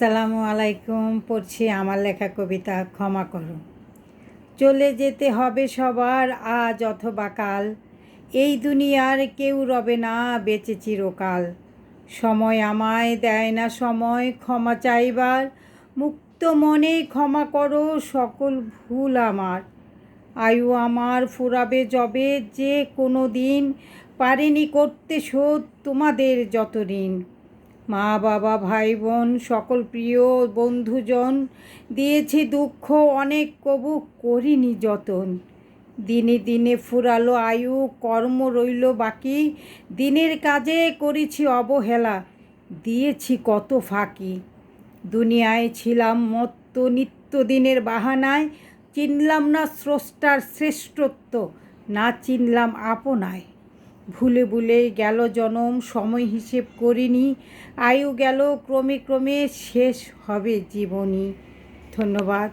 আসসালামু আলাইকুম। পড়ছি আমার লেখা কবিতা ক্ষমা করো। চলে যেতে হবে সবার আজ অথবা কাল, এই দুনিয়ার কেউ রবে না বেঁচে চিরকাল। সময় আমায় দেয় না সময় ক্ষমা চাইবার, মুক্ত মনে ক্ষমা করো সকল ভুল আমার। আয়ু আমার ফুরাবে যবে, যে কোনো দিন পারিনি করতে শোধ তোমাদের যত ঋণ। মা বাবা ভাই বোন সকল প্রিয় বন্ধুজন দিয়েছি দুঃখ অনেক, কবু করিনি যতন। দিনে দিনে ফুরালো আয়ু, কর্ম রইল বাকি, দিনের কাজে করেছি অবহেলা, দিয়েছি কত ফাঁকি। দুনিয়ায় ছিলাম মত্ত নিত্যদিনের বাহানায়, চিনলাম না স্রষ্টার শ্রেষ্ঠত্ব, না চিনলাম আপনায়। ভুলে ভুলে গেল জনম, সময় হিসেব করিনি, আয়ু গেল ক্রমে ক্রমে, শেষ হবে জীবনী। ধন্যবাদ।